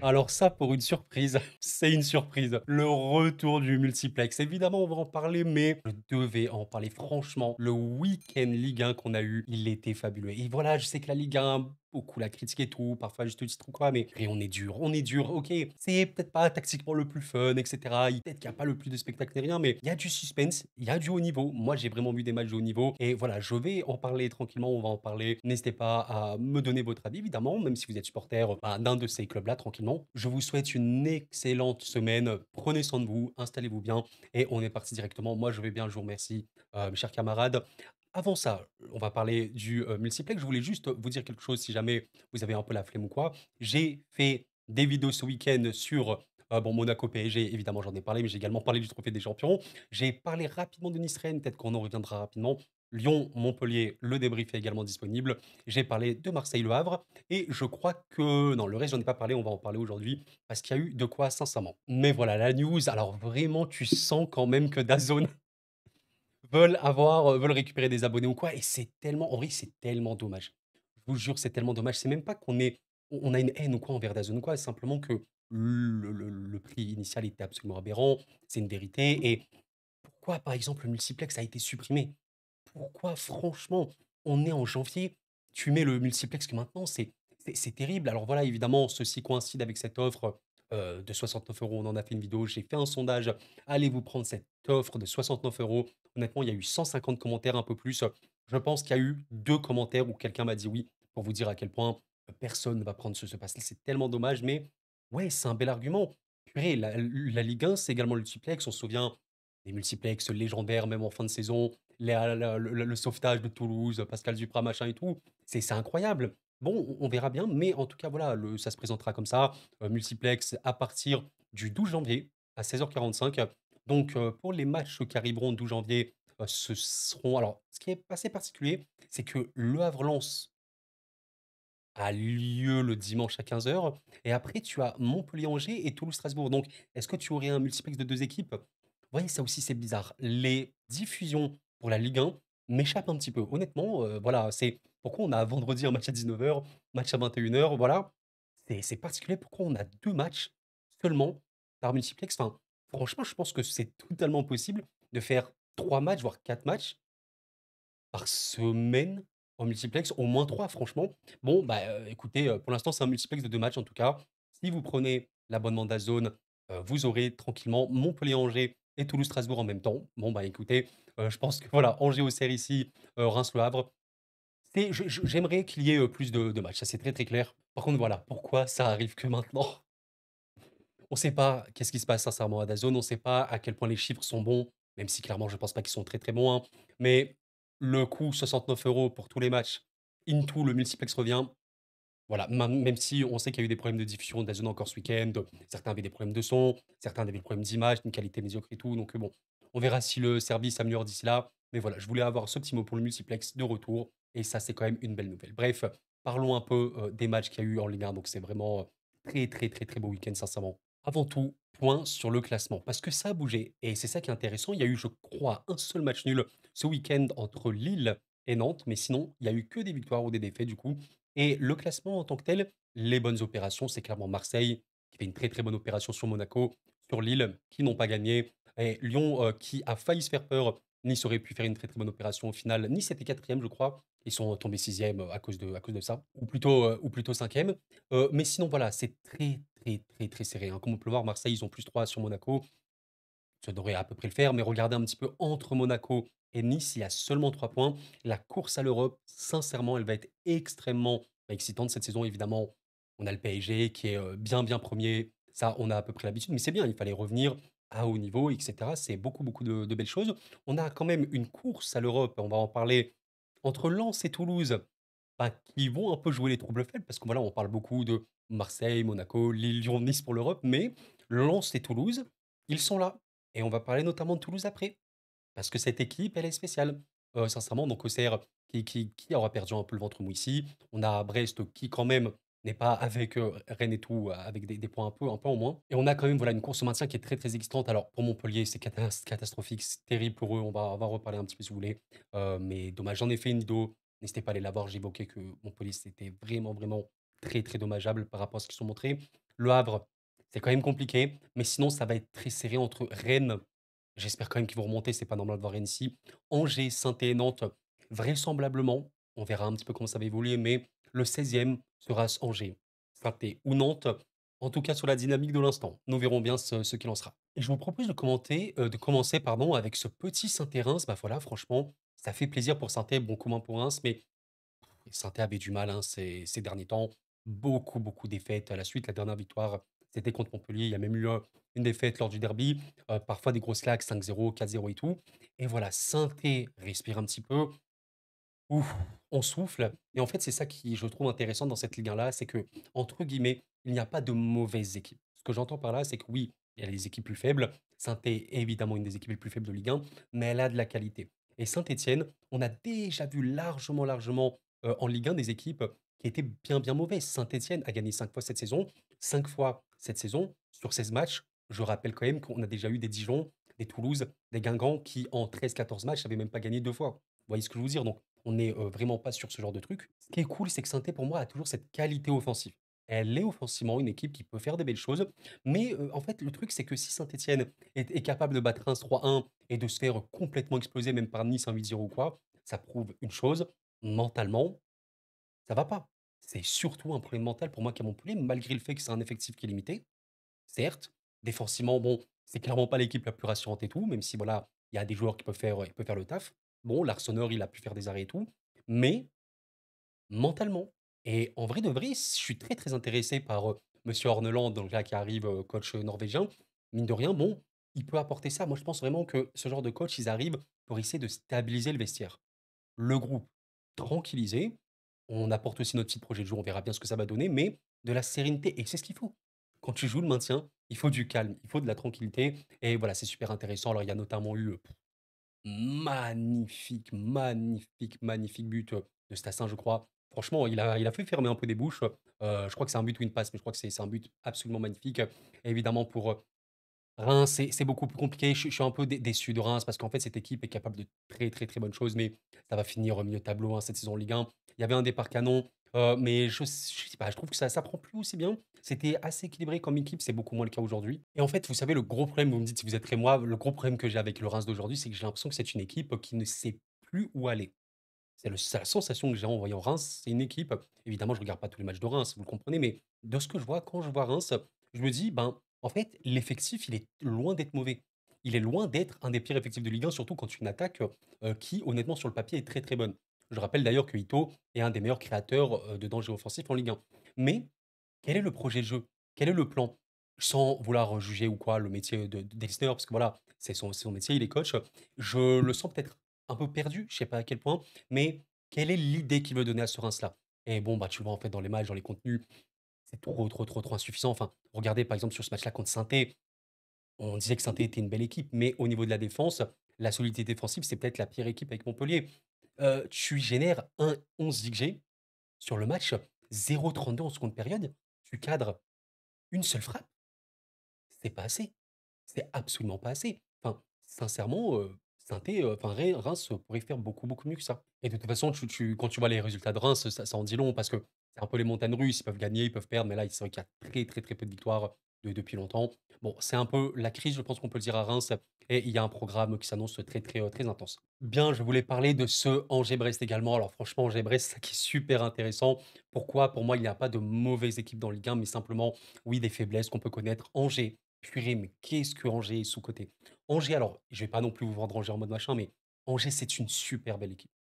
Alors ça, pour une surprise, c'est une surprise. Le retour du multiplex. Évidemment, on va en parler, mais je devais en parler. Franchement, le week-end Ligue 1 qu'on a eu, il était fabuleux. Et voilà, je sais que la Ligue 1, beaucoup la critiquent et tout, parfois juste titre ou quoi, mais et on est dur, ok. C'est peut-être pas tactiquement le plus fun, etc. Peut-être qu'il n'y a pas le plus de spectacle ni rien, mais il y a du suspense, il y a du haut niveau. Moi, j'ai vraiment vu des matchs de haut niveau. Et voilà, je vais en parler tranquillement, on va en parler. N'hésitez pas à me donner votre avis, évidemment, même si vous êtes supporter d'un de ces clubs-là, tranquillement. Je vous souhaite une excellente semaine. Prenez soin de vous, installez-vous bien. Et on est parti directement. Moi, je vais bien, je vous remercie, mes chers camarades. Avant ça, on va parler du multiplex. Je voulais juste vous dire quelque chose si jamais vous avez un peu la flemme ou quoi. J'ai fait des vidéos ce week-end sur bon, Monaco PSG, évidemment, j'en ai parlé, mais j'ai également parlé du Trophée des Champions. J'ai parlé rapidement de Nice-Rennes, peut-être qu'on en reviendra rapidement. Lyon-Montpellier, le débrief est également disponible. J'ai parlé de Marseille-Le Havre. Et je crois que non, le reste, j'en ai pas parlé, on va en parler aujourd'hui parce qu'il y a eu de quoi, sincèrement. Mais voilà, la news, alors vraiment, tu sens quand même que DAZN veulent récupérer des abonnés ou quoi. Et c'est tellement, en vrai, c'est tellement dommage. Je vous jure, c'est tellement dommage. C'est même pas on a une haine ou quoi envers DAZN ou quoi. C'est simplement que le prix initial était absolument aberrant. C'est une vérité. Et pourquoi, par exemple, le multiplex a été supprimé? Pourquoi, franchement, on est en janvier, tu mets le multiplex que maintenant, c'est terrible. Alors voilà, évidemment, ceci coïncide avec cette offre de 69 €. On en a fait une vidéo, j'ai fait un sondage. Allez vous prendre cette offre de 69 €. Honnêtement, il y a eu 150 commentaires, un peu plus. Je pense qu'il y a eu 2 commentaires où quelqu'un m'a dit oui, pour vous dire à quel point personne ne va prendre ce pass. C'est tellement dommage, mais ouais, c'est un bel argument. Purée, la Ligue 1, c'est également le multiplex. On se souvient des multiplex légendaires, même en fin de saison le sauvetage de Toulouse, Pascal Duprat, machin et tout, c'est incroyable. Bon, on verra bien, mais en tout cas, voilà, ça se présentera comme ça. Multiplex à partir du 12 janvier à 16h45. Donc, pour les matchs qui arriveront le 12 janvier, ce seront. Alors, ce qui est assez particulier, c'est que Le Havre-Lens a lieu le dimanche à 15h. Et après, tu as Montpellier-Angers et Toulouse-Strasbourg. Donc, est-ce que tu aurais un multiplex de 2 équipes? Vous voyez, ça aussi, c'est bizarre. Les diffusions pour la Ligue 1 m'échappent un petit peu. Honnêtement, voilà, c'est pourquoi on a vendredi un match à 19h, match à 21h, voilà. C'est particulier. Pourquoi on a 2 matchs seulement par multiplex? Enfin, franchement, je pense que c'est totalement possible de faire 3 matchs, voire 4 matchs par semaine en multiplex, au moins 3 franchement. Bon, bah, écoutez, pour l'instant, c'est un multiplex de 2 matchs en tout cas. Si vous prenez l'abonnement DAZN, vous aurez tranquillement Montpellier-Angers et Toulouse-Strasbourg en même temps. Bon, bah, écoutez, je pense que voilà, Angers-Auxerre ici, Reims-Le Havre, c'est j'aimerais qu'il y ait, plus de matchs, ça c'est très, très clair. Par contre, voilà, pourquoi ça arrive que maintenant? On ne sait pas qu'est-ce qui se passe sincèrement à DAZN, on ne sait pas à quel point les chiffres sont bons, même si clairement je pense pas qu'ils sont très, très bons, hein. Mais le coût 69 € pour tous les matchs, into le multiplex revient. Voilà, même si on sait qu'il y a eu des problèmes de diffusion de DAZN encore ce week-end, certains avaient des problèmes de son, certains avaient des problèmes d'image, une qualité médiocre et tout, donc bon, on verra si le service s'améliore d'ici là. Mais voilà, je voulais avoir ce petit mot pour le multiplex de retour et ça, c'est quand même une belle nouvelle. Bref, parlons un peu, des matchs qu'il y a eu en Ligue 1, donc c'est vraiment, très, très, très, très beau week-end sincèrement. Avant tout, point sur le classement, parce que ça a bougé et c'est ça qui est intéressant. Il y a eu, je crois, un seul match nul ce week-end entre Lille et Nantes, mais sinon, il y a eu que des victoires ou des défaites du coup. Et le classement en tant que tel, les bonnes opérations, c'est clairement Marseille qui fait une très très bonne opération sur Monaco, sur Lille qui n'ont pas gagné, et Lyon qui a failli se faire peur. Nice aurait pu faire une très très bonne opération au final. Nice était quatrième, je crois. Ils sont tombés sixième à cause de ça, ou plutôt cinquième. Mais sinon, voilà, c'est très très très très serré, hein. Comme on peut le voir, Marseille, ils ont +3 sur Monaco. Ça devrait à peu près le faire, mais regardez un petit peu entre Monaco et Nice, il y a seulement 3 points. La course à l'Europe, sincèrement, elle va être extrêmement excitante cette saison. Évidemment, on a le PSG qui est bien, bien premier. Ça, on a à peu près l'habitude, mais c'est bien, il fallait revenir à haut niveau, etc. C'est beaucoup, beaucoup de belles choses. On a quand même une course à l'Europe, on va en parler, entre Lens et Toulouse, bah, qui vont un peu jouer les troubles faibles, parce que voilà, on parle beaucoup de Marseille, Monaco, Lille, Lyon, Nice pour l'Europe, mais Lens et Toulouse, ils sont là. Et on va parler notamment de Toulouse après, parce que cette équipe, elle est spéciale. Sincèrement, donc Auxerre qui aura perdu un peu le ventre mou ici. On a Brest qui quand même n'est pas avec, Rennes et tout, avec des points un peu en moins. Et on a quand même, voilà, une course au maintien qui est très, très excitante. Alors pour Montpellier, c'est catastrophique, c'est terrible pour eux. On va en reparler un petit peu si vous voulez. Mais dommage, j'en ai fait une vidéo, n'hésitez pas à aller la voir. J'évoquais que Montpellier, c'était vraiment, vraiment très, très dommageable par rapport à ce qu'ils sont montrés. Le Havre, c'est quand même compliqué, mais sinon ça va être très serré entre Rennes, j'espère quand même qu'ils vont remonter, c'est pas normal de voir Rennes ici. Angers, saint et Nantes, vraisemblablement, on verra un petit peu comment ça va évoluer, mais le 16e sera Angers, saint ou Nantes, en tout cas sur la dynamique de l'instant. Nous verrons bien ce qu'il en sera. Et je vous propose de commencer pardon, avec ce petit Saint-Reims. Bah voilà, franchement, ça fait plaisir pour saint bon commun pour Reims, mais saint avait du mal hein, ces derniers temps. Beaucoup, beaucoup de défaites à la suite. La dernière victoire, c'était contre Montpellier. Il y a même eu une défaite lors du derby. Parfois des grosses claques, 5-0, 4-0 et tout. Et voilà, saint respire un petit peu. Ouf, on souffle. Et en fait, c'est ça qui, je trouve intéressant dans cette Ligue 1-là, c'est que, entre guillemets, il n'y a pas de mauvaises équipes. Ce que j'entends par là, c'est que oui, il y a les équipes plus faibles. Saint est évidemment une des équipes les plus faibles de Ligue 1, mais elle a de la qualité. Et Saint-Etienne, on a déjà vu largement, largement en Ligue 1 des équipes qui étaient bien, bien mauvaises. Saint-Etienne a gagné 5 fois cette saison. 5 fois cette saison, sur 16 matchs. Je rappelle quand même qu'on a déjà eu des Dijon, des Toulouse, des Guingamp qui, en 13-14 matchs, n'avaient même pas gagné 2 fois. Vous voyez ce que je veux dire? Donc, on n'est vraiment pas sur ce genre de truc. Ce qui est cool, c'est que saint pour moi, a toujours cette qualité offensive. Elle est offensivement une équipe qui peut faire des belles choses, mais en fait, le truc, c'est que si Saint-Etienne est capable de battre Reims 3-1 et de se faire complètement exploser, même par Nice 1-8-0 ou quoi, ça prouve une chose, mentalement, ça va pas. C'est surtout un problème mental pour moi qu'à Montpellier, malgré le fait que c'est un effectif qui est limité, certes. Défensivement, bon, c'est clairement pas l'équipe la plus rassurante et tout, même si voilà, il y a des joueurs qui peuvent faire le taf. Bon, l'Arseneur, il a pu faire des arrêts et tout, mais mentalement. Et en vrai de vrai, je suis très, très intéressé par, monsieur Horneland, donc là qui arrive, coach, norvégien. Mine de rien, bon, il peut apporter ça. Moi, je pense vraiment que ce genre de coach, ils arrivent pour essayer de stabiliser le vestiaire. Le groupe tranquillisé, on apporte aussi notre petit projet de jeu, on verra bien ce que ça va donner, mais de la sérénité et c'est ce qu'il faut. Quand tu joues le maintien, il faut du calme, il faut de la tranquillité et voilà, c'est super intéressant. Alors il y a notamment eu, magnifique, magnifique, magnifique but, de Stassin, je crois. Franchement, il a fait fermer un peu des bouches, je crois que c'est un but ou une passe, mais je crois que c'est un but absolument magnifique. Évidemment pour, Reims, c'est beaucoup plus compliqué. Je suis un peu déçu de Reims parce qu'en fait, cette équipe est capable de très, très, très bonnes choses, mais ça va finir au milieu de tableau, hein, cette saison en Ligue 1. Il y avait un départ canon, mais je sais pas, je trouve que ça prend plus aussi bien. C'était assez équilibré comme équipe, c'est beaucoup moins le cas aujourd'hui. Et en fait, vous savez, le gros problème, vous me dites si vous êtes moi, le gros problème que j'ai avec le Reims d'aujourd'hui, c'est que j'ai l'impression que c'est une équipe qui ne sait plus où aller. C'est la sensation que j'ai en voyant Reims. C'est une équipe, évidemment, je regarde pas tous les matchs de Reims, vous le comprenez, mais de ce que je vois, quand je vois Reims, je me dis, ben, en fait, l'effectif, il est loin d'être mauvais. Il est loin d'être un des pires effectifs de Ligue 1, surtout quand tu une attaque qui, honnêtement, sur le papier, est très très bonne. Je rappelle d'ailleurs que Ito est un des meilleurs créateurs de danger offensif en Ligue 1. Mais quel est le projet de jeu? Quel est le plan? Sans vouloir juger ou quoi le métier d'Elsner, parce que voilà, c'est son métier, il est coach. Je le sens peut-être un peu perdu, je sais pas à quel point, mais quelle est l'idée qu'il veut donner à ce Reims-là? Et bon, bah, tu le vois en fait dans les matchs, dans les contenus, c'est trop, trop, trop, trop insuffisant. Enfin, regardez par exemple sur ce match-là contre saint on disait que saint était une belle équipe, mais au niveau de la défense, la solidité défensive, c'est peut-être la pire équipe avec Montpellier. Tu génères un 11 XG sur le match, 0,32 en seconde période, tu cadres une seule frappe, c'est pas assez. C'est absolument pas assez. Enfin, sincèrement, Saint-Étienne, enfin Reims pourrait faire beaucoup, beaucoup mieux que ça. Et de toute façon, quand tu vois les résultats de Reims, ça en dit long parce que c'est un peu les montagnes russes, ils peuvent gagner, ils peuvent perdre, mais là, c'est vrai qu'il y a très, très, très peu de victoires depuis longtemps. Bon, c'est un peu la crise, je pense qu'on peut le dire à Reims, et il y a un programme qui s'annonce très, très, très intense. Bien, je voulais parler de ce Angers-Brest également. Alors franchement, Angers-Brest, c'est ça qui est super intéressant. Pourquoi? Pour moi, il n'y a pas de mauvaise équipe dans Ligue 1, mais simplement, oui, des faiblesses qu'on peut connaître. Angers, purée, mais qu'est-ce que Angers est sous-coté? Angers, alors, je vais pas non plus vous vendre Angers en mode machin, mais Angers, c'est une super belle équipe.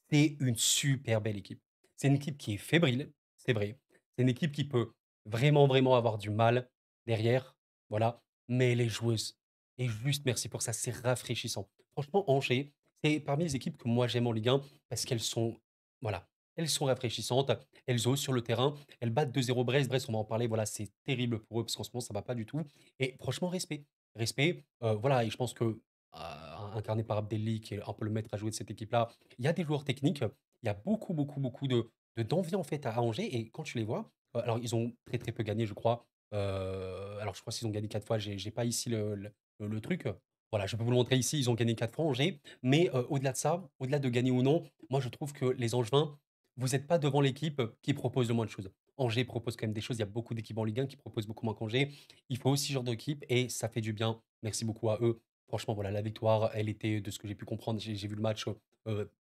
C'est une super belle équipe. C'est une équipe qui est fébrile, c'est vrai. C'est une équipe qui peut vraiment, vraiment avoir du mal derrière, voilà. Mais les joueuses, et juste merci pour ça, c'est rafraîchissant. Franchement, Angers, c'est parmi les équipes que moi j'aime en Ligue 1 parce qu'elles sont, voilà, elles sont rafraîchissantes, elles osent sur le terrain, elles battent 2-0 Brest. Brest, on va en parler, voilà, c'est terrible pour eux parce qu'en ce moment ça va pas du tout. Et franchement, respect. Respect, voilà, et je pense que, incarné par Abdelli, qui est un peu le maître à jouer de cette équipe-là, il y a des joueurs techniques, il y a beaucoup, beaucoup, beaucoup d'envie en fait à Angers et quand tu les vois, alors ils ont très, très peu gagné je crois, alors je crois qu'ils ont gagné 4 fois, j'ai pas ici le truc, voilà, je peux vous le montrer ici, ils ont gagné 4 fois Angers, mais au-delà de ça, au-delà de gagner ou non, moi je trouve que les Angevins, vous êtes pas devant l'équipe qui propose le moins de choses. Angers propose quand même des choses. Il y a beaucoup d'équipes en Ligue 1 qui proposent beaucoup moins qu'Angers. Il faut aussi ce genre d'équipe et ça fait du bien. Merci beaucoup à eux. Franchement, voilà, la victoire, elle était, de ce que j'ai pu comprendre, j'ai vu le match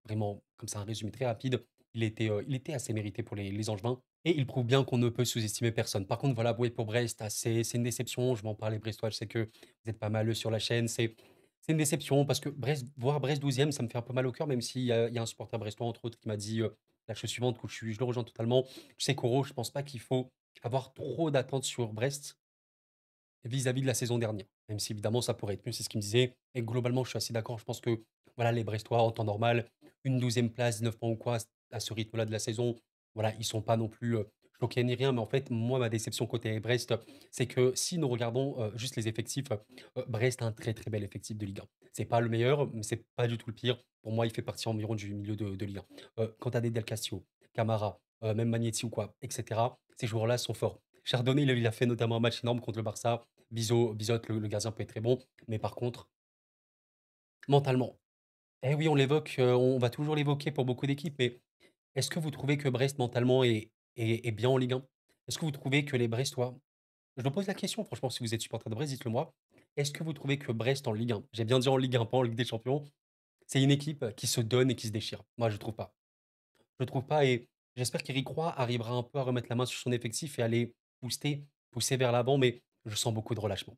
vraiment comme ça, un résumé très rapide. Il était assez mérité pour les Angevins. Et il prouve bien qu'on ne peut sous-estimer personne. Par contre, voilà, ouais, pour Brest, c'est une déception. Je vais en parler brestois. Je sais que vous êtes pas mal sur la chaîne. C'est une déception parce que Brest, voir Brest 12e, ça me fait un peu mal au cœur, même s'il y a un supporter brestois, entre autres, qui m'a dit la chose suivante, que je le rejoins totalement. Tu sais, Coro, je pense pas qu'il faut avoir trop d'attentes sur Brest vis-à-vis de la saison dernière. Même si évidemment ça pourrait être mieux, c'est ce qu'il me disait. Et globalement, je suis assez d'accord. Je pense que voilà, les Brestois, en temps normal, une 12e place, 9 points ou quoi, à ce rythme-là de la saison, voilà, ils sont pas non plus choqués ni rien. Mais en fait, moi, ma déception côté Brest, c'est que si nous regardons juste les effectifs, Brest a un très très bel effectif de Ligue 1. C'est pas le meilleur, mais c'est pas du tout le pire. Pour moi, il fait partie environ du milieu de Ligue 1. Quand tu as des Del Castillo, Camara, même Magnetti ou quoi, etc., ces joueurs-là sont forts. Chardonnay, il a fait notamment un match énorme contre le Barça. Bizot, le gardien peut être très bon, mais par contre, mentalement, eh oui, on l'évoque, on va toujours l'évoquer pour beaucoup d'équipes, mais est-ce que vous trouvez que Brest mentalement est bien en Ligue 1? Est-ce que vous trouvez que les Brestois, je me pose la question, franchement, si vous êtes supporter de Brest, dites-le moi. Est-ce que vous trouvez que Brest en Ligue 1, j'ai bien dit en Ligue 1, pas en Ligue des Champions, c'est une équipe qui se donne et qui se déchire? Moi, je trouve pas. Je trouve pas et j'espère qu'Éric Roy arrivera un peu à remettre la main sur son effectif et à les pousser vers l'avant, mais je sens beaucoup de relâchement.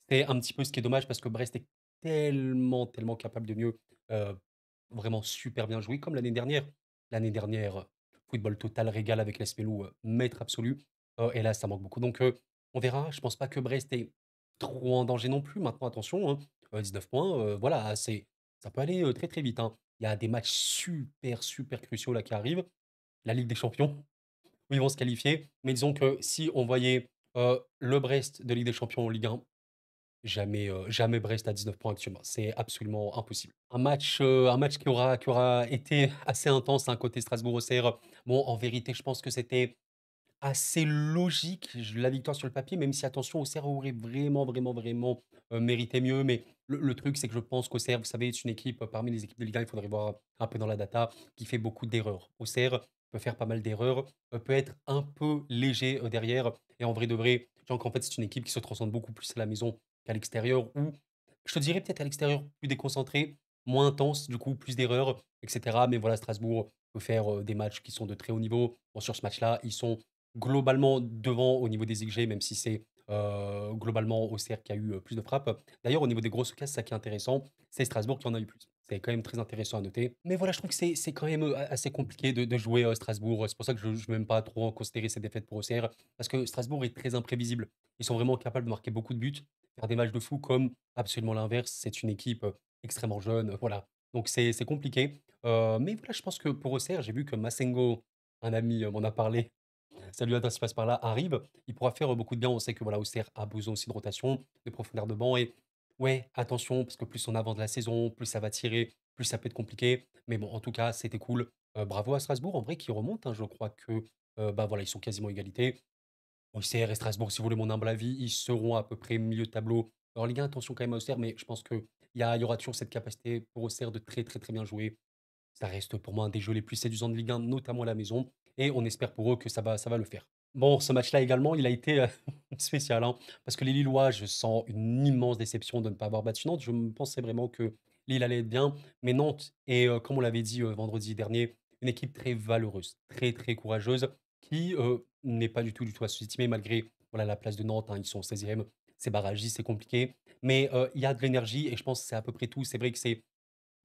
C'est un petit peu ce qui est dommage parce que Brest est tellement, tellement capable de mieux, heu, vraiment super bien joué comme l'année dernière. L'année dernière, football total, régal avec Lespelou, maître absolu, et là, ça manque beaucoup donc on verra. Je pense pas que Brest est trop en danger non plus. Maintenant attention, hein, 19 points, voilà, ça peut aller, très, très vite, hein. Il y a des matchs super, super cruciaux là qui arrivent. La Ligue des Champions, où ils vont se qualifier, mais disons que si on voyait, le Brest de Ligue des Champions en Ligue 1, jamais Brest à 19 points actuellement. C'est absolument impossible. Un match qui aura été assez intense, hein, côté Strasbourg-Auxerre. Bon, en vérité, je pense que c'était assez logique, la victoire sur le papier, même si attention, Auxerre aurait vraiment, vraiment, vraiment, mérité mieux. Mais le truc, c'est que je pense qu'Auxerre, vous savez, est une équipe, parmi les équipes de Ligue 1, il faudrait voir un peu dans la data, qui fait beaucoup d'erreurs. Auxerre peut faire pas mal d'erreurs, peut être un peu léger, derrière et en vrai de vrai, je qu'en fait, c'est une équipe qui se transcende beaucoup plus à la maison qu'à l'extérieur ou je te dirais peut-être à l'extérieur plus déconcentré, moins intense, du coup, plus d'erreurs et cetera. Mais voilà, Strasbourg peut faire, des matchs qui sont de très haut niveau. Bon, sur ce match-là, ils sont globalement devant au niveau des XG, même si c'est, globalement Auxerre qui a eu, plus de frappes. D'ailleurs, au niveau des grosses occasions, c'est ça qui est intéressant, c'est Strasbourg qui en a eu plus. C'est quand même très intéressant à noter. Mais voilà, je trouve que c'est quand même, assez compliqué de jouer, Strasbourg. C'est pour ça que je ne veux même pas trop en considérer cette défaite pour Auxerre, parce que Strasbourg est très imprévisible. Ils sont vraiment capables de marquer beaucoup de buts, faire des matchs de fou comme absolument l'inverse. C'est une équipe, extrêmement jeune, voilà. Donc c'est compliqué. Mais voilà, je pense que pour Auxerre, j'ai vu que Massengo, un ami, m'en a parlé. Salut à toi si passe par là, arrive. Il pourra faire beaucoup de bien. On sait que voilà, Auxerre a besoin aussi de rotation, de profondeur de banc. Et ouais, attention, parce que plus on avance de la saison, plus ça va tirer, plus ça peut être compliqué. Mais bon, en tout cas, c'était cool. Bravo à Strasbourg, en vrai, qui remonte, hein. Je crois que bah voilà, ils sont quasiment égalité. Auxerre et Strasbourg, si vous voulez mon humble avis, ils seront à peu près milieu de tableau. Alors, Ligue 1, attention quand même à Auxerre, mais je pense qu'il y aura toujours cette capacité pour Auxerre de très, très, très bien jouer. Ça reste pour moi un des jeux les plus séduisants de Ligue 1, notamment à la maison. Et on espère pour eux que ça va le faire. Bon, ce match-là également, il a été spécial, hein, parce que les Lillois, je sens une immense déception de ne pas avoir battu Nantes. Je me pensais vraiment que Lille allait être bien, mais Nantes est, comme on l'avait dit vendredi dernier, une équipe très valeureuse, très très courageuse, qui n'est pas du tout à sous-estimer malgré voilà, la place de Nantes. Hein, ils sont 16e, c'est barragiste, c'est compliqué, mais il y a de l'énergie et je pense que c'est à peu près tout. C'est vrai que c'est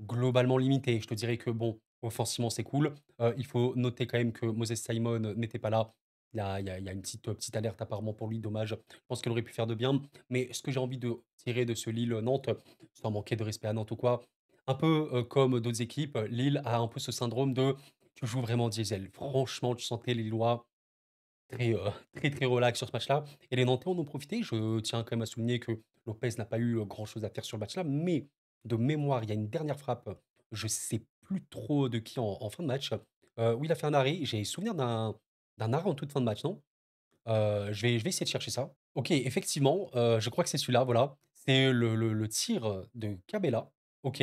globalement limité. Je te dirais que bon, offensivement, c'est cool. Il faut noter quand même que Moses Simon n'était pas là. Il y a une petite alerte apparemment pour lui, dommage. Je pense qu'elle aurait pu faire de bien. Mais ce que j'ai envie de tirer de ce Lille-Nantes, sans manquer de respect à Nantes ou quoi, un peu comme d'autres équipes, Lille a un peu ce syndrome de tu joues vraiment diesel. Franchement, tu sentais les Lillois très, très, très relax sur ce match-là. Et les Nantais en ont profité. Je tiens quand même à souligner que Lopez n'a pas eu grand-chose à faire sur le match-là. Mais de mémoire, il y a une dernière frappe, je sais plus trop de qui en fin de match, où il a fait un arrêt. J'ai souvenir d'un arrêt en toute fin de match, non? Je vais essayer de chercher ça. OK, effectivement, je crois que c'est celui-là, voilà. C'est le tir de Cabella. OK.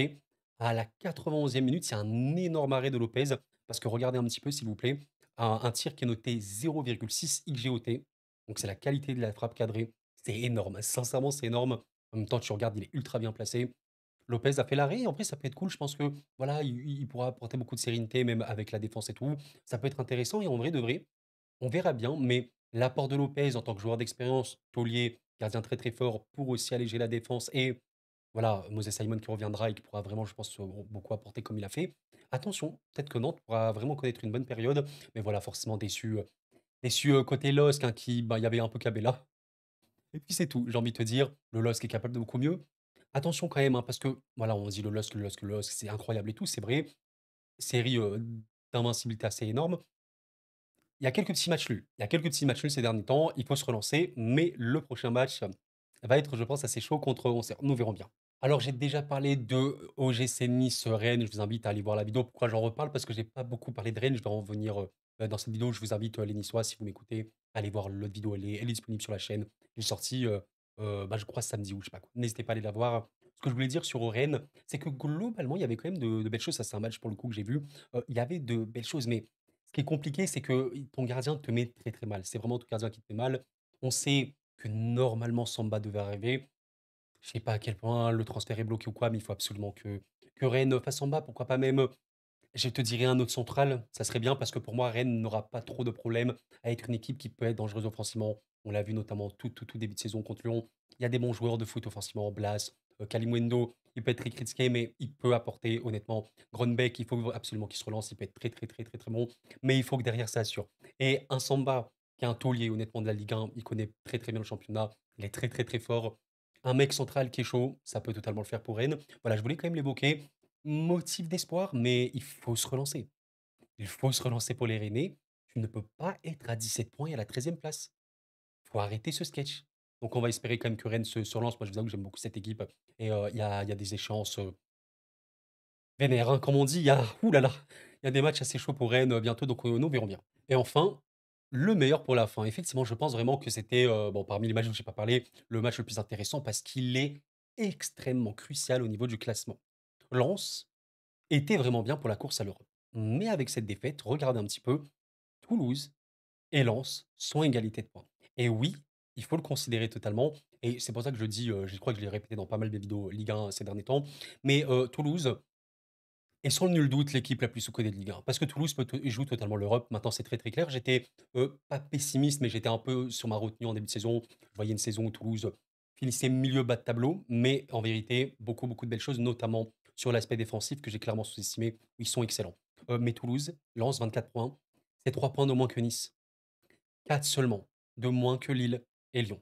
À la 91e minute, c'est un énorme arrêt de Lopez parce que regardez un petit peu, s'il vous plaît. un tir qui est noté 0,6 XGOT, donc c'est la qualité de la frappe cadrée. C'est énorme, sincèrement, c'est énorme. En même temps, tu regardes, il est ultra bien placé. Lopez a fait l'arrêt, en vrai, ça peut être cool. Je pense que, voilà, il pourra apporter beaucoup de sérénité, même avec la défense et tout. Ça peut être intéressant et en vrai de vrai, on verra bien, mais l'apport de Lopez en tant que joueur d'expérience, taulier, gardien très, très fort pour aussi alléger la défense et voilà, Moses Simon qui reviendra et qui pourra vraiment, je pense, beaucoup apporter comme il a fait. Attention, peut-être que Nantes pourra vraiment connaître une bonne période, mais voilà, forcément déçu, côté LOSC, hein, qui, bah, il y avait un peu Cabella. Et puis c'est tout, j'ai envie de te dire, le LOSC est capable de beaucoup mieux. Attention quand même, hein, parce que, voilà, on dit le LOSC, c'est incroyable et tout, c'est vrai. Série d'invincibilité assez énorme. Il y a quelques petits matchs nuls. Il y a quelques petits matchs nuls ces derniers temps. Il faut se relancer, mais le prochain match va être, je pense, assez chaud contre Auxerre. Nous verrons bien. Alors, j'ai déjà parlé de OGC Nice Rennes. Je vous invite à aller voir la vidéo. Pourquoi j'en reparle? Parce que j'ai pas beaucoup parlé de Rennes. Je vais en venir dans cette vidéo. Je vous invite, les Niçois, si vous m'écoutez, à aller voir l'autre vidéo. Elle est disponible sur la chaîne. Elle est sortie, bah, je crois, samedi ou je sais pas quoi. N'hésitez pas à aller la voir. Ce que je voulais dire sur Rennes, c'est que globalement, il y avait quand même de belles choses. Ça, c'est un match pour le coup que j'ai vu. Il y avait de belles choses, mais ce qui est compliqué, c'est que ton gardien te met très, très mal. C'est vraiment ton gardien qui te met mal. On sait que normalement Samba devait arriver. Je sais pas à quel point le transfert est bloqué ou quoi, mais il faut absolument que Rennes fasse Samba. Pourquoi pas même, je te dirais un autre central. Ça serait bien parce que pour moi, Rennes n'aura pas trop de problèmes à être une équipe qui peut être dangereuse offensivement. On l'a vu notamment tout début de saison contre Lyon. Il y a des bons joueurs de foot offensivement. Blas, Kalimundo, il peut être très critiqué, mais il peut apporter honnêtement. Grönbeck, il faut absolument qu'il se relance. Il peut être très, très, très, très, très bon. Mais il faut que derrière, ça assure. Et un Samba, qui est un taulier honnêtement de la Ligue 1, il connaît très, très bien le championnat. Il est très, très, très fort. Un mec central qui est chaud, ça peut totalement le faire pour Rennes. Voilà, je voulais quand même l'évoquer. Motif d'espoir, mais il faut se relancer. Il faut se relancer pour les Rennais. Tu ne peux pas être à 17 points et à la 13e place. Il faut arrêter ce sketch. Donc on va espérer quand même que Rennes se relance. Moi, je vous avoue que j'aime beaucoup cette équipe. Et il y a des échéances vénères, hein. Comme on dit, ouh là là, il y a des matchs assez chauds pour Rennes bientôt, donc nous verrons bien. Et enfin, le meilleur pour la fin. Effectivement, je pense vraiment que c'était, bon, parmi les matchs dont je n'ai pas parlé, le match le plus intéressant parce qu'il est extrêmement crucial au niveau du classement. Lens était vraiment bien pour la course à l'Europe. Mais avec cette défaite, regardez un petit peu, Toulouse et Lens sont à égalité de points. Et oui, il faut le considérer totalement. Et c'est pour ça que je dis, je crois que je l'ai répété dans pas mal de vidéos Ligue 1 ces derniers temps. Mais Toulouse est sans nul doute l'équipe la plus sous-cotée de Ligue 1. Parce que Toulouse joue totalement l'Europe. Maintenant, c'est très très clair. J'étais pas pessimiste, mais j'étais un peu sur ma retenue en début de saison. Je voyais une saison où Toulouse finissait milieu bas de tableau. Mais en vérité, beaucoup beaucoup de belles choses, notamment sur l'aspect défensif que j'ai clairement sous-estimé. Ils sont excellents. Mais Toulouse lance 24 points. C'est 3 points de moins que Nice. 4 seulement de moins que Lille et Lyon.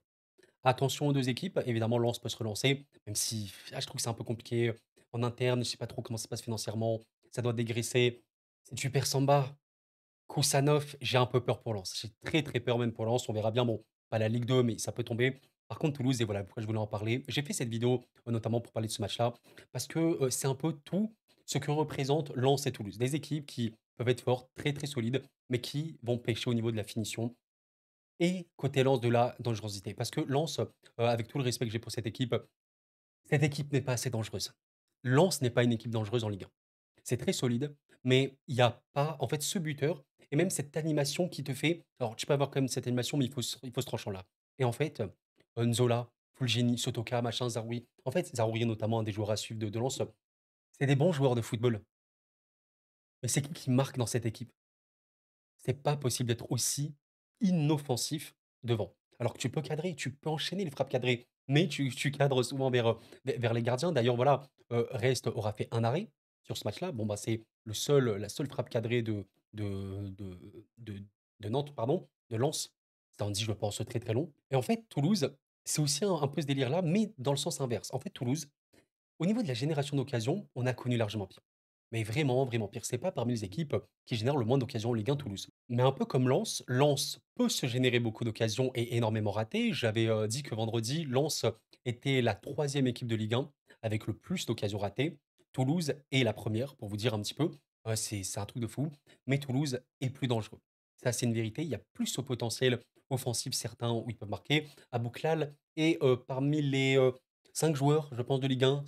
Attention aux 2 équipes, évidemment Lens peut se relancer, même si je trouve que c'est un peu compliqué en interne, je sais pas trop comment ça se passe financièrement, ça doit dégraisser. Si tu perds Samba, Kusanov, j'ai un peu peur pour Lens. J'ai très, très peur même pour Lens, on verra bien. Bon, pas la Ligue 2, mais ça peut tomber. Par contre, Toulouse, et voilà pourquoi je voulais en parler. J'ai fait cette vidéo, notamment pour parler de ce match-là, parce que c'est un peu tout ce que représentent Lens et Toulouse. Des équipes qui peuvent être fortes, très, très solides, mais qui vont pêcher au niveau de la finition et côté Lens de la dangerosité. Parce que Lens, avec tout le respect que j'ai pour cette équipe n'est pas assez dangereuse. Lens n'est pas une équipe dangereuse en Ligue 1. C'est très solide, mais il y a pas en fait, ce buteur et même cette animation qui te fait alors tu peux avoir quand même cette animation, mais il faut ce tranchant-là. Et en fait, Nzola, Fulgini, Sotoka, machin, Zaroury. En fait, Zaroury notamment un des joueurs à suivre de Lens, c'est des bons joueurs de football. Mais c'est qui marque dans cette équipe? C'est pas possible d'être aussi inoffensif devant. Alors que tu peux cadrer, tu peux enchaîner les frappes cadrées, mais tu cadres souvent vers les gardiens. D'ailleurs, voilà, Rest aura fait un arrêt sur ce match-là. Bon, bah, c'est la seule frappe cadrée de de de Nantes, pardon, de Lens. Ça en dit, je pense, très, très long. Et en fait, Toulouse, c'est aussi un peu ce délire-là, mais dans le sens inverse. En fait, Toulouse, au niveau de la génération d'occasions, on a connu largement pire. Mais vraiment, vraiment pire. C'est pas parmi les équipes qui génèrent le moins d'occasions en Ligue 1 Toulouse. Mais un peu comme Lens, Lens peut se générer beaucoup d'occasions et énormément rater. J'avais dit que vendredi, Lens était la troisième équipe de Ligue 1 avec le plus d'occasions ratées. Toulouse est la première, pour vous dire un petit peu. C'est un truc de fou. Mais Toulouse est plus dangereux. Ça, c'est une vérité. Il y a plus au potentiel offensif certains où ils peuvent marquer. Abouklal est parmi les 5 joueurs, je pense, de Ligue 1.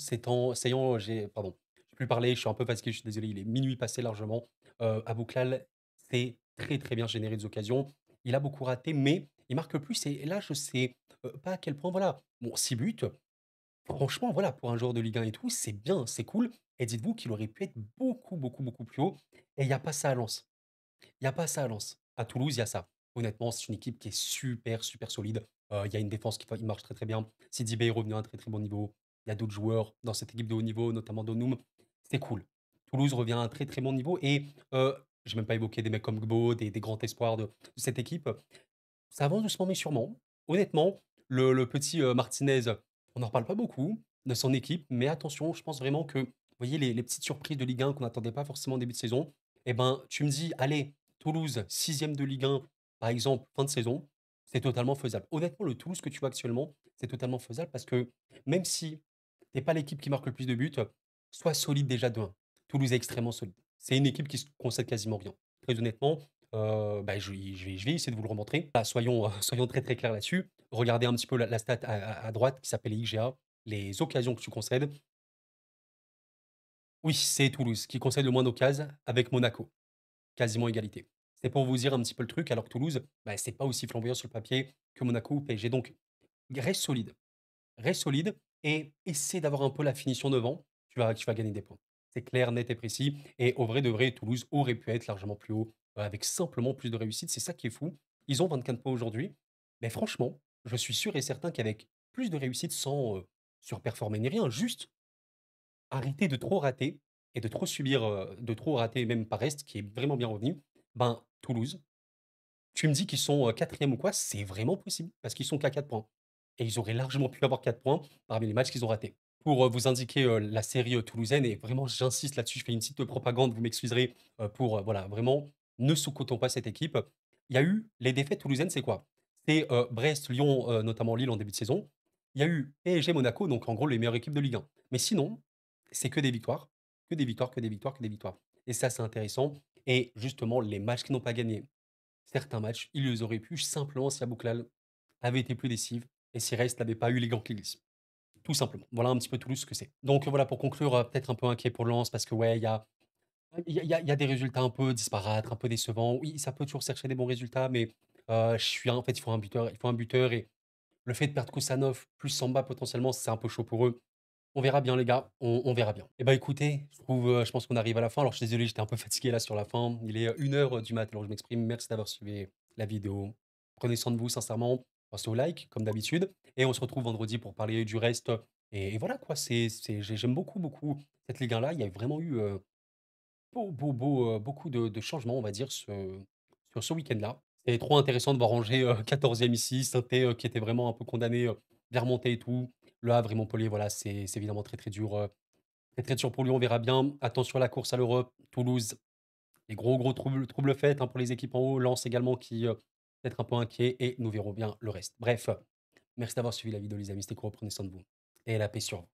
Pardon, je peux plus parler, je suis un peu fatigué, je suis désolé, il est minuit passé largement. Abouklal, c'est très, très bien généré des occasions. Il a beaucoup raté, mais il marque le plus et là, je sais, pas à quel point voilà, bon 6 buts, franchement voilà, pour un joueur de Ligue 1 et tout, c'est bien, c'est cool et dites-vous qu'il aurait pu être beaucoup, beaucoup, beaucoup plus haut et il y a pas ça à Lens. Il y a pas ça à Lens. À Toulouse, il y a ça. Honnêtement, c'est une équipe qui est super, super solide. Il y a une défense qui il marche très, très bien. Sidibé est revenu à un très, très bon niveau. Il y a d'autres joueurs dans cette équipe de haut niveau, notamment Donum. C'est cool. Toulouse revient à un très, très bon niveau et j'ai même pas évoqué des mecs comme Gbo, des grands espoirs de cette équipe. Ça avance doucement mais sûrement. Honnêtement, le petit, Martinez, on n'en reparle pas beaucoup de son équipe, mais attention, je pense vraiment que, vous voyez les petites surprises de Ligue 1 qu'on n'attendait pas forcément en début de saison, et ben, tu me dis: «Allez, Toulouse, 6e de Ligue 1», par exemple, fin de saison, c'est totalement faisable. Honnêtement, le Toulouse que tu vois actuellement, c'est totalement faisable parce que même si tu pas l'équipe qui marque le plus de buts, sois solide déjà de 1. Toulouse est extrêmement solide. C'est une équipe qui se concède quasiment rien. Très honnêtement, bah, je vais essayer de vous le remontrer. Bah, soyons, soyons très, très clairs là-dessus. Regardez un petit peu la stat à droite qui s'appelle les XGA, les occasions que tu concèdes. Oui, c'est Toulouse qui concède le moins d'occasions avec Monaco, quasiment égalité. C'est pour vous dire un petit peu le truc, alors que Toulouse, bah, c'est pas aussi flamboyant sur le papier que Monaco ou PSG. Donc reste solide. Reste solide et essaie d'avoir un peu la finition devant, tu vas gagner des points. C'est clair, net et précis et au vrai de vrai, Toulouse aurait pu être largement plus haut, avec simplement plus de réussite. C'est ça qui est fou. Ils ont 24 points aujourd'hui, mais franchement, je suis sûr et certain qu'avec plus de réussite sans, surperformer ni rien, juste arrêter de trop rater et de trop subir, de trop rater même par Brest qui est vraiment bien revenu, ben, Toulouse tu me dis qu'ils sont, 4e ou quoi, c'est vraiment possible parce qu'ils sont qu'à 4 points et ils auraient largement pu avoir 4 points parmi les matchs qu'ils ont ratés. Pour, vous indiquer, la série, toulousaine et vraiment j'insiste là-dessus, je fais une petite propagande, vous m'excuserez, pour, voilà, vraiment ne sous-cotons pas cette équipe. Il y a eu les défaites toulousaines, c'est quoi? C'est, Brest, Lyon, notamment Lille en début de saison. Il y a eu PSG, Monaco, donc en gros les meilleures équipes de Ligue 1. Mais sinon, c'est que des victoires, que des victoires, que des victoires, que des victoires et ça, c'est intéressant et justement les matchs qu'ils n'ont pas gagnés certains matchs, ils les auraient pu simplement si Abouklal avait été plus décisive et si Reiss n'avait pas eu les gants qui glissent. Tout simplement. Voilà un petit peu Toulouse ce que c'est. Donc voilà, pour conclure, peut-être un peu inquiet pour Lens parce que ouais, il y a des résultats un peu disparates, un peu décevants. Oui, ça peut toujours chercher des bons résultats, mais je suis en fait, il faut un buteur et le fait de perdre Koussanov plus Samba potentiellement, c'est un peu chaud pour eux. On verra bien les gars, on verra bien. Et bah, écoutez, je pense qu'on arrive à la fin. Alors je suis désolé, j'étais un peu fatigué là sur la fin. Il est, 1 heure du mat, alors je m'exprime. Merci d'avoir suivi la vidéo. Prenez soin de vous sincèrement. Pensez au like comme d'habitude et on se retrouve vendredi pour parler du reste et voilà quoi, j'aime beaucoup, beaucoup cette Ligue 1 là. Il y a vraiment eu, beaucoup de changements on va dire sur ce week-end-là. C'est trop intéressant de voir Angers, 14e ici, Saint-Étienne, qui était vraiment un peu condamné, vers remonter et tout. Le Havre et Montpellier, voilà, c'est évidemment très, très dur, très, très dur pour lui, on verra bien. Attention à la course à l'Europe, Toulouse, les gros, gros troubles faits, hein, pour les équipes en haut. Lens également qui, peut être un peu inquiet et nous verrons bien le reste. Bref, merci d'avoir suivi la vidéo les amis, c'était cool, prenez soin de vous et la paix sur vous.